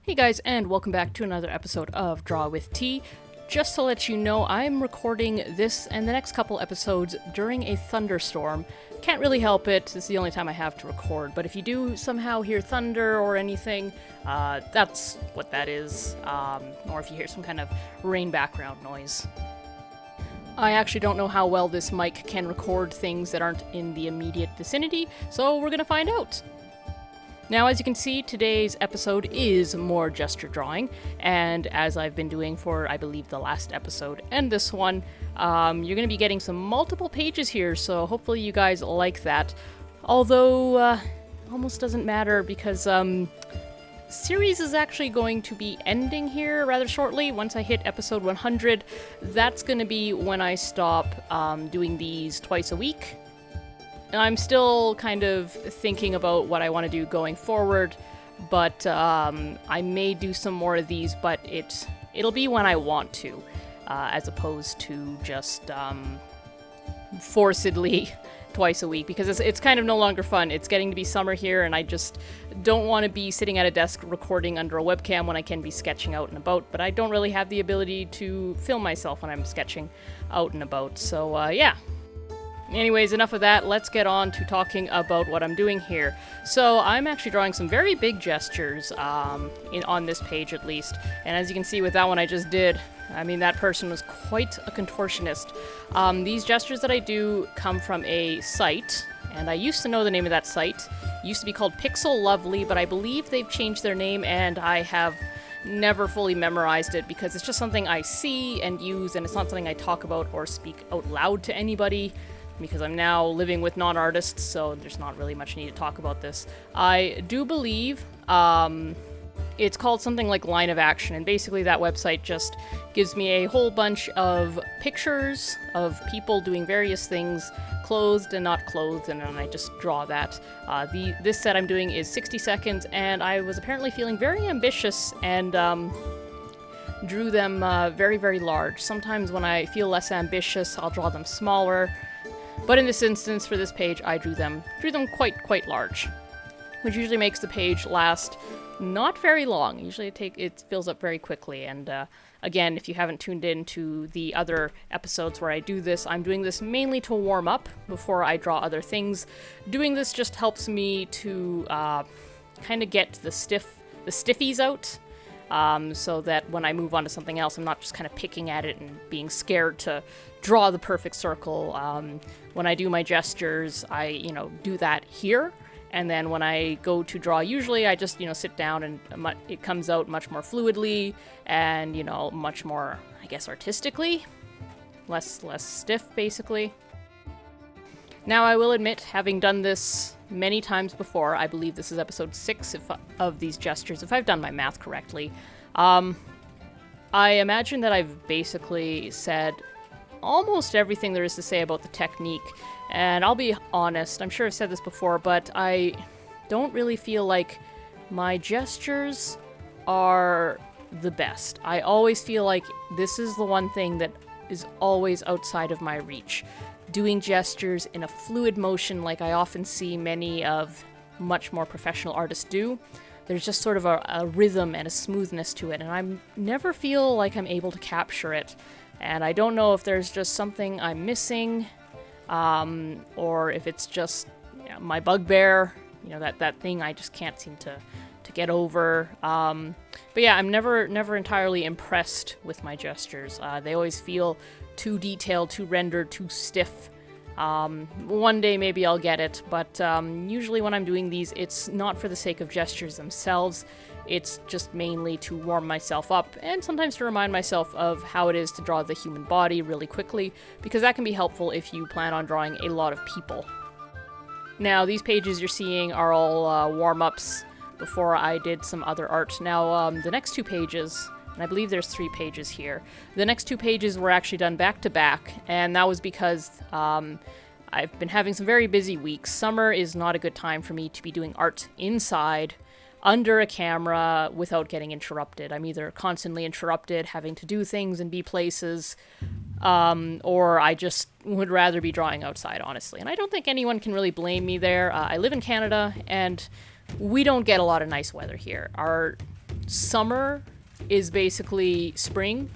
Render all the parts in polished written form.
Hey guys, and welcome back to another episode of Draw with T. Just to let you know, I'm recording this and the next couple episodes during a thunderstorm. Can't really help it, this is the only time I have to record, but if you do somehow hear thunder or anything, that's what that is, or if you hear some kind of rain background noise. I actually don't know how well this mic can record things that aren't in the immediate vicinity, so we're gonna find out. Now, as you can see, today's episode is more gesture drawing, and as I've been doing for, I believe, the last episode and this one, you're going to be getting some multiple pages here, so hopefully you guys like that. Although, almost doesn't matter because, series is actually going to be ending here rather shortly. Once I hit episode 100, that's going to be when I stop doing these twice a week. I'm still kind of thinking about what I want to do going forward, but I may do some more of these, but it'll be when I want to, as opposed to just forcedly twice a week, because it's kind of no longer fun. It's getting to be summer here, and I just don't want to be sitting at a desk recording under a webcam when I can be sketching out and about, but I don't really have the ability to film myself when I'm sketching out and about, so yeah. Anyways, enough of that, let's get on to talking about what I'm doing here. So I'm actually drawing some very big gestures, on this page at least, and as you can see with that one I just did, I mean, that person was quite a contortionist. These gestures that I do come from a site, and I used to know the name of that site. It used to be called Pixel Lovely, but I believe they've changed their name, and I have never fully memorized it because it's just something I see and use, and it's not something I talk about or speak out loud to anybody, because I'm now living with non-artists, so there's not really much need to talk about this. I do believe it's called something like Line of Action, and basically that website just gives me a whole bunch of pictures of people doing various things, clothed and not clothed, and then I just draw that. This set I'm doing is 60 seconds, and I was apparently feeling very ambitious and drew them very, very large. Sometimes when I feel less ambitious, I'll draw them smaller. But in this instance, for this page, I drew them quite large, which usually makes the page last not very long. Usually it fills up very quickly, and again, if you haven't tuned in to the other episodes where I do this, I'm doing this mainly to warm up before I draw other things. Doing this just helps me to kind of get the stiffies out, so that when I move on to something else, I'm not just kind of picking at it and being scared to draw the perfect circle. When I do my gestures, I, do that here, and then when I go to draw, usually I just, sit down and it comes out much more fluidly and, much more, I guess, artistically, less stiff, basically. Now, I will admit, having done this many times before, I believe this is episode 6 of these gestures, if I've done my math correctly, I imagine that I've basically said almost everything there is to say about the technique, and I'll be honest, I'm sure I've said this before, but I don't really feel like my gestures are the best. I always feel like this is the one thing that is always outside of my reach. Doing gestures in a fluid motion like I often see many of much more professional artists do. There's just sort of a rhythm and a smoothness to it, and I never feel like I'm able to capture it. And I don't know if there's just something I'm missing, or if it's just my bugbear, that thing I just can't seem to get over. But yeah, I'm never entirely impressed with my gestures. They always feel too detailed, too rendered, too stiff. One day maybe I'll get it, but usually when I'm doing these, it's not for the sake of gestures themselves. It's just mainly to warm myself up, and sometimes to remind myself of how it is to draw the human body really quickly, because that can be helpful if you plan on drawing a lot of people. Now, these pages you're seeing are all warm-ups before I did some other art. Now, the next 2 pages, and I believe there's 3 pages here, the next 2 pages were actually done back-to-back, and that was because I've been having some very busy weeks. Summer is not a good time for me to be doing art inside, under a camera, without getting interrupted. I'm either constantly interrupted, having to do things and be places, or I just would rather be drawing outside, honestly. And I don't think anyone can really blame me there. I live in Canada, and we don't get a lot of nice weather here. Our summer is basically spring,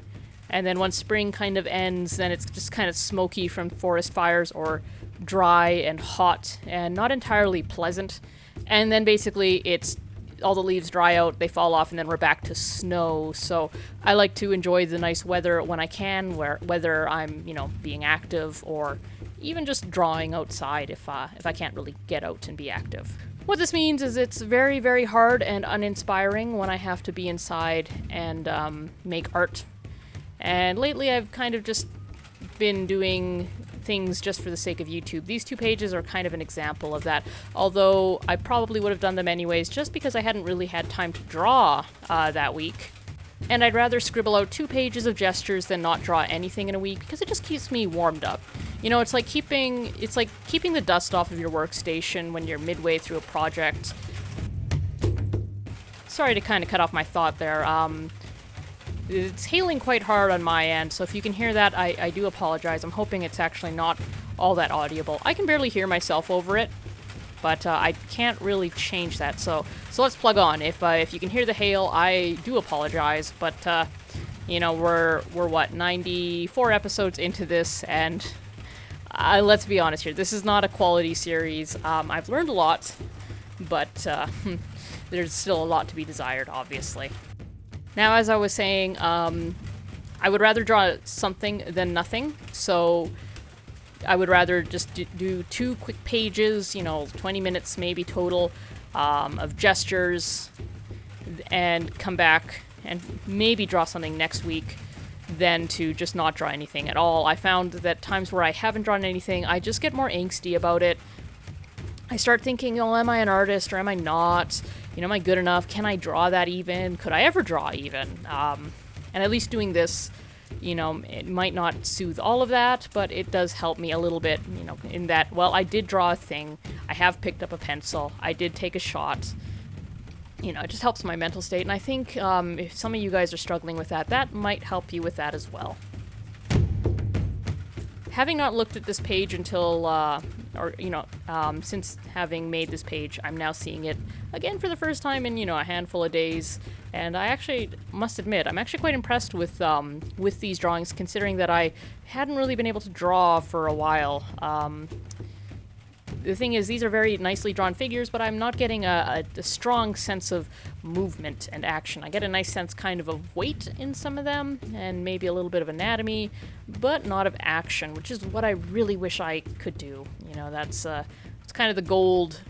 and then once spring kind of ends, then it's just kind of smoky from forest fires, or dry and hot and not entirely pleasant. And then basically it's all the leaves dry out, they fall off, and then we're back to snow. So I like to enjoy the nice weather when I can, whether I'm, being active or even just drawing outside if I can't really get out and be active. What this means is it's very, very hard and uninspiring when I have to be inside and make art. And lately I've kind of just been doing things just for the sake of YouTube. These 2 pages are kind of an example of that, although I probably would have done them anyways just because I hadn't really had time to draw that week. And I'd rather scribble out 2 pages of gestures than not draw anything in a week, because it just keeps me warmed up. It's like keeping the dust off of your workstation when you're midway through a project. Sorry to kind of cut off my thought there. It's hailing quite hard on my end, so if you can hear that, I do apologize. I'm hoping it's actually not all that audible. I can barely hear myself over it, but I can't really change that. So let's plug on. If you can hear the hail, I do apologize, but we're what, 94 episodes into this, and let's be honest here. This is not a quality series. I've learned a lot, but there's still a lot to be desired, obviously. Now, as I was saying, I would rather draw something than nothing, so I would rather just do 2 quick pages, 20 minutes maybe total, of gestures, and come back and maybe draw something next week, than to just not draw anything at all. I found that times where I haven't drawn anything, I just get more angsty about it. I start thinking, am I an artist or am I not? Am I good enough? Can I draw that even? Could I ever draw even? And at least doing this, it might not soothe all of that, but it does help me a little bit, in that, well, I did draw a thing. I have picked up a pencil. I did take a shot. It just helps my mental state. And I think if some of you guys are struggling with that, that might help you with that as well. Having not looked at this page until, since having made this page, I'm now seeing it again for the first time in, a handful of days. And I actually must admit, I'm actually quite impressed with these drawings, considering that I hadn't really been able to draw for a while. The thing is, these are very nicely drawn figures, but I'm not getting a strong sense of movement and action. I get a nice sense kind of weight in some of them, and maybe a little bit of anatomy, but not of action, which is what I really wish I could do. That's it's kind of the gold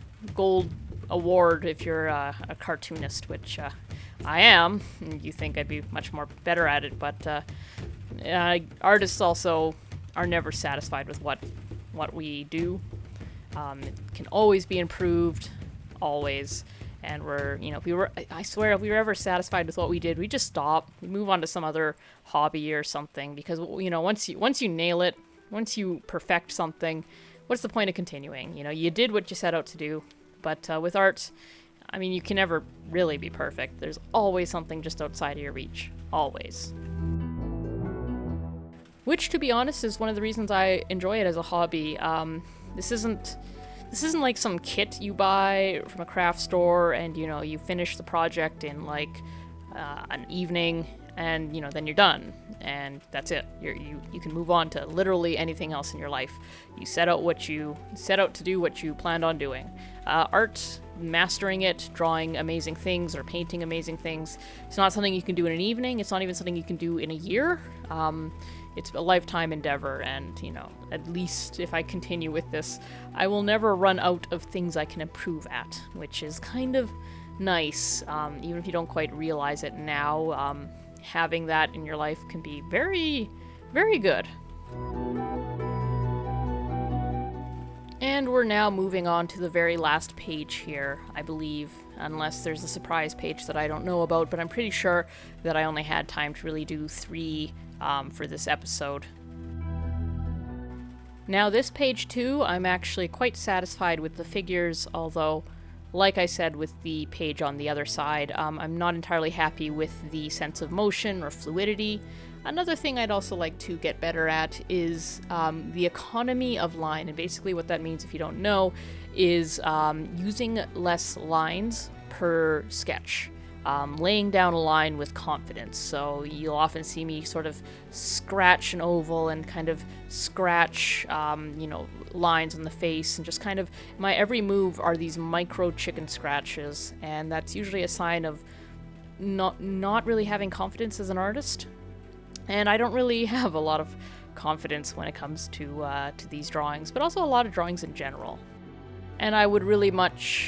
award if you're a cartoonist, which I am. You think I'd be much more better at it, but artists also are never satisfied with what we do. It can always be improved, always. And I swear, if we were ever satisfied with what we did, we just stop, we move on to some other hobby or something. Because once you nail it, once you perfect something, what's the point of continuing? You did what you set out to do. But with art, you can never really be perfect. There's always something just outside of your reach, always. Which, to be honest, is one of the reasons I enjoy it as a hobby. This isn't like some kit you buy from a craft store and, you finish the project in like an evening and, then you're done. And that's it. You can move on to literally anything else in your life. You set out to do what you planned on doing. Art, mastering it, drawing amazing things or painting amazing things, it's not something you can do in an evening. It's not even something you can do in a year. It's a lifetime endeavor, and, at least if I continue with this, I will never run out of things I can improve at, which is kind of nice, even if you don't quite realize it now. Having that in your life can be very, very good. And we're now moving on to the very last page here, I believe, unless there's a surprise page that I don't know about, but I'm pretty sure that I only had time to really do 3 for this episode. Now this page too, I'm actually quite satisfied with the figures, although, like I said with the page on the other side, I'm not entirely happy with the sense of motion or fluidity. Another thing I'd also like to get better at is the economy of line, and basically what that means, if you don't know, is using less lines per sketch. laying down a line with confidence. So you'll often see me sort of scratch an oval and kind of scratch, lines on the face, and just kind of, my every move are these micro chicken scratches, and that's usually a sign of not really having confidence as an artist. And I don't really have a lot of confidence when it comes to these drawings, but also a lot of drawings in general. And I would really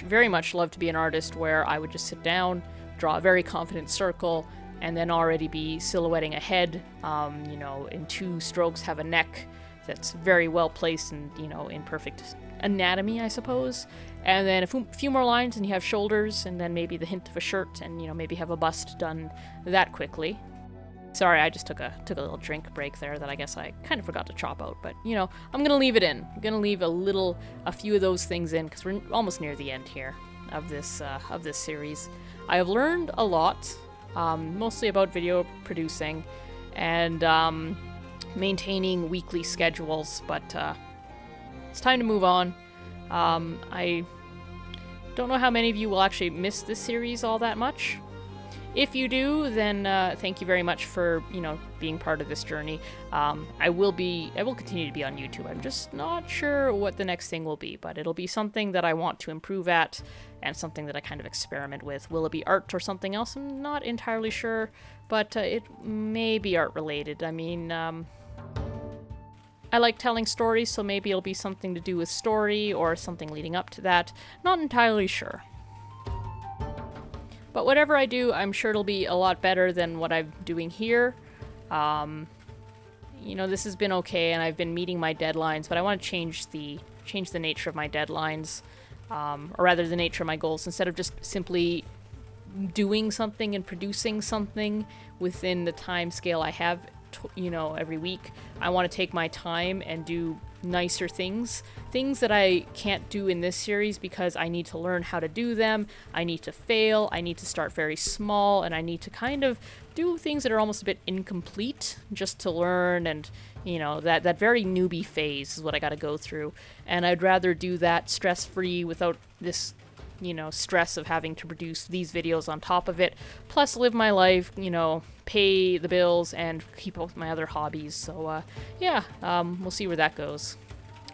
very much love to be an artist where I would just sit down, draw a very confident circle, and then already be silhouetting a head, in 2 strokes have a neck that's very well placed and, in perfect anatomy, I suppose. And then a few more lines and you have shoulders, and then maybe the hint of a shirt, and, maybe have a bust done that quickly. Sorry, I just took a little drink break there that I guess I kind of forgot to chop out, but, I'm gonna leave it in. I'm gonna leave a few of those things in, because we're almost near the end here of this series. I have learned a lot, mostly about video producing and maintaining weekly schedules, but it's time to move on. I don't know how many of you will actually miss this series all that much. If you do, then thank you very much for, being part of this journey. I will continue to be on YouTube. I'm just not sure what the next thing will be, but it'll be something that I want to improve at and something that I kind of experiment with. Will it be art or something else? I'm not entirely sure, but it may be art related. I mean, I like telling stories, so maybe it'll be something to do with story or something leading up to that. Not entirely sure. But whatever I do, I'm sure it'll be a lot better than what I'm doing here. This has been okay, and I've been meeting my deadlines, but I want to change the nature of my deadlines, or rather the nature of my goals, instead of just simply doing something and producing something within the time scale I have, every week. I want to take my time and do nicer things that I can't do in this series because I need to learn how to do them. I need to fail. I need to start very small, and I need to kind of do things that are almost a bit incomplete just to learn, and that very newbie phase is what I got to go through, and I'd rather do that stress-free without this stress of having to produce these videos on top of it, plus live my life, pay the bills and keep up with my other hobbies. So we'll see where that goes.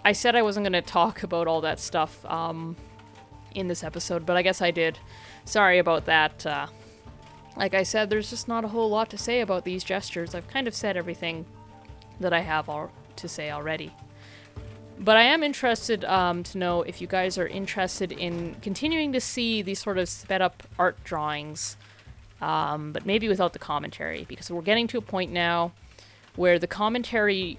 I said I wasn't going to talk about all that stuff in this episode, but I guess I did. Sorry about that. Like I said, there's just not a whole lot to say about these gestures. I've kind of said everything that I have to say already. But I am interested to know if you guys are interested in continuing to see these sort of sped up art drawings, but maybe without the commentary, because we're getting to a point now where the commentary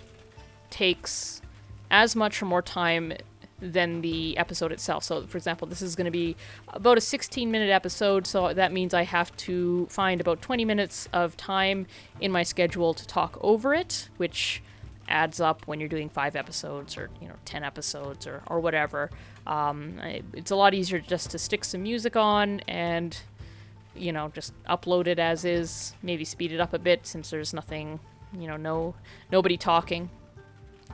takes as much or more time than the episode itself. So, for example, this is going to be about a 16-minute episode, so that means I have to find about 20 minutes of time in my schedule to talk over it, which adds up when you're doing 5 episodes or 10 episodes or whatever. It's a lot easier just to stick some music on and just upload it as is, maybe speed it up a bit since there's nothing, nobody talking.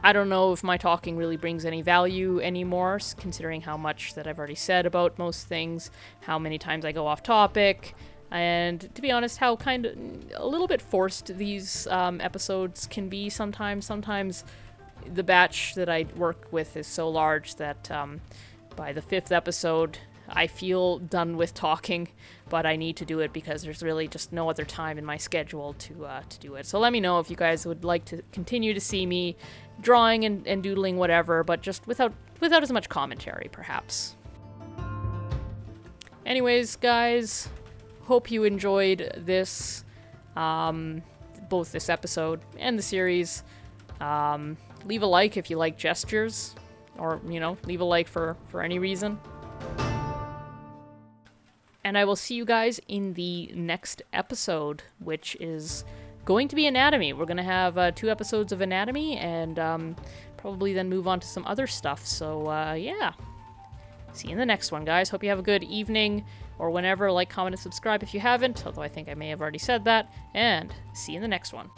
I don't know if my talking really brings any value anymore, considering how much that I've already said about most things, how many times I go off topic, and to be honest, how kind of a little bit forced these episodes can be sometimes. Sometimes the batch that I work with is so large that by the 5th episode, I feel done with talking, but I need to do it because there's really just no other time in my schedule to do it. So let me know if you guys would like to continue to see me drawing and doodling whatever, but just without as much commentary, perhaps. Anyways, guys, hope you enjoyed this, both this episode and the series. Leave a like if you like gestures, or, leave a like for any reason. And I will see you guys in the next episode, which is going to be anatomy. We're going to have 2 episodes of anatomy, and probably then move on to some other stuff. So, yeah. See you in the next one, guys. Hope you have a good evening, or whenever. Like, comment, and subscribe if you haven't, although I think I may have already said that. And see you in the next one.